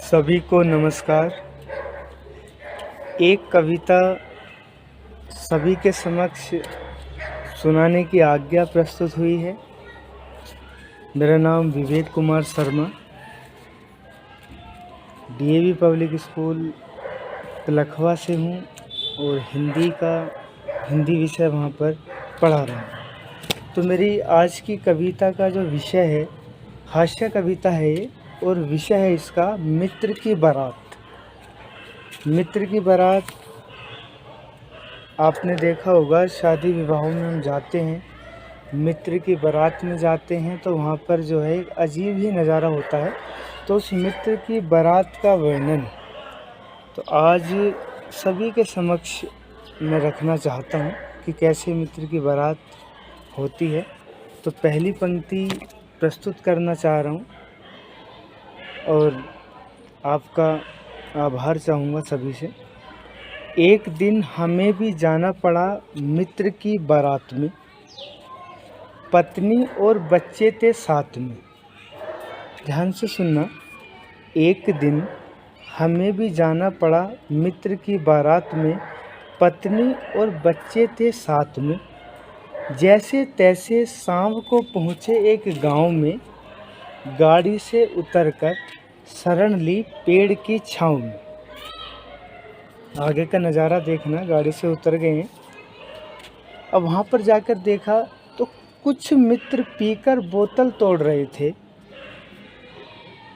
सभी को नमस्कार। एक कविता सभी के समक्ष सुनाने की आज्ञा प्रस्तुत हुई है। मेरा नाम Vivek Kumar Sharma, DAV public school लखवा से हूँ और हिंदी विषय वहाँ पर पढ़ा रहा हूँ। तो मेरी आज की कविता का जो विषय है, हास्य कविता है ये, और विषय है इसका मित्र की बारात। मित्र की बारात आपने देखा होगा, शादी विवाहों में हम जाते हैं, मित्र की बारात में जाते हैं तो वहाँ पर जो है एक अजीब ही नज़ारा होता है। तो उस मित्र की बारात का वर्णन तो आज सभी के समक्ष मैं रखना चाहता हूँ कि कैसे मित्र की बारात होती है। तो पहली पंक्ति प्रस्तुत करना चाह रहा हूँ और आपका आभार चाहूँगा सभी से। एक दिन हमें भी जाना पड़ा मित्र की बारात में, पत्नी और बच्चे थे साथ में। ध्यान से सुनना। एक दिन हमें भी जाना पड़ा मित्र की बारात में, पत्नी और बच्चे थे साथ में। जैसे तैसे शाम को पहुँचे एक गांव में, गाड़ी से उतरकर शरण ली पेड़ की छाँव में। आगे का नज़ारा देखना, गाड़ी से उतर गए हैं। अब वहाँ पर जाकर देखा तो कुछ मित्र पीकर बोतल तोड़ रहे थे।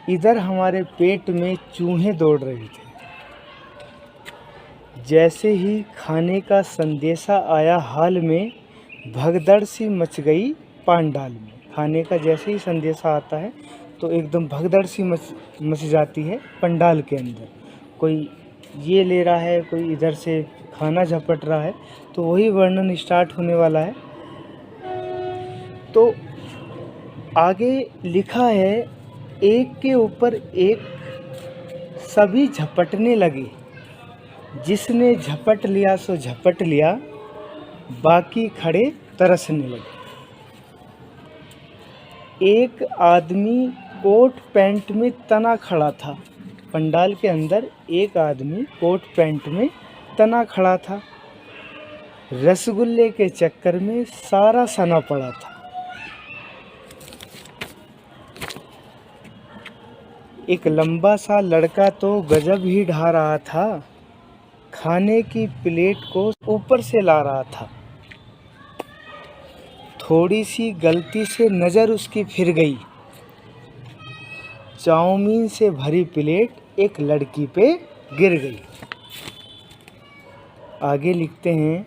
इधर हमारे पेट में चूहे दौड़ रहे थे। जैसे ही खाने का संदेशा आया हाल में, भगदड़ सी मच गई पांडाल में। खाने का जैसे ही संदेशा आता है तो एकदम भगदड़ सी मच जाती है पंडाल के अंदर। कोई ये ले रहा है, कोई इधर से खाना झपट रहा है। तो वही वर्णन स्टार्ट होने वाला है। तो आगे लिखा है, एक के ऊपर एक सभी झपटने लगे, जिसने झपट लिया सो झपट लिया, बाकी खड़े तरसने लगे। एक आदमी कोट पैंट में तना खड़ा था। पंडाल के अंदर एक आदमी कोट पैंट में तना खड़ा था। रसगुल्ले के चक्कर में सारा सना पड़ा था। एक लंबा सा लड़का तो गजब ही ढा रहा था, खाने की प्लेट को ऊपर से ला रहा था। थोड़ी सी गलती से नज़र उसकी फिर गई, चाउमीन से भरी प्लेट एक लड़की पे गिर गई। आगे लिखते हैं,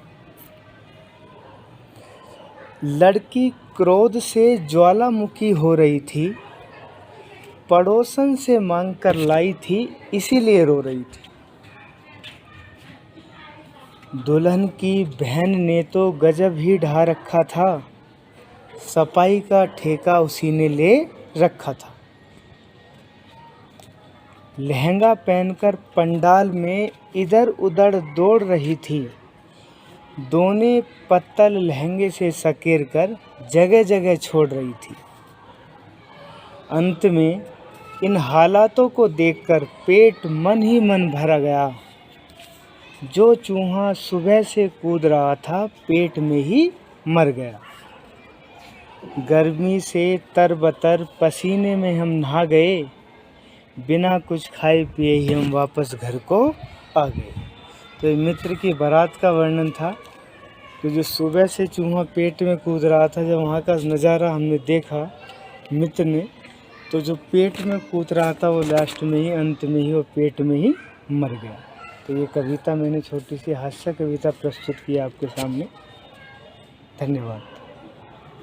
लड़की क्रोध से ज्वालामुखी हो रही थी, पड़ोसन से मांग कर लाई थी, इसीलिए रो रही थी। दुल्हन की बहन ने तो गजब ही ढा रखा था, सफाई का ठेका उसी ने ले रखा था। लहंगा पहनकर पंडाल में इधर उधर दौड़ रही थी, दोनों पत्तल लहंगे से सकेर कर जगह जगह छोड़ रही थी। अंत में इन हालातों को देखकर पेट मन ही मन भरा गया। जो चूहा सुबह से कूद रहा था, पेट में ही मर गया। गर्मी से तरबतर पसीने में हम नहा गए, बिना कुछ खाए पिए ही हम वापस घर को आ गए। तो ये मित्र की बारात का वर्णन था। तो जो सुबह से चूहा पेट में कूद रहा था, जब वहाँ का नज़ारा हमने देखा मित्र ने, तो जो पेट में कूद रहा था वो लास्ट में ही, अंत में ही वो पेट में ही मर गया। तो ये कविता मैंने छोटी सी हास्य कविता प्रस्तुत की आपके सामने। धन्यवाद।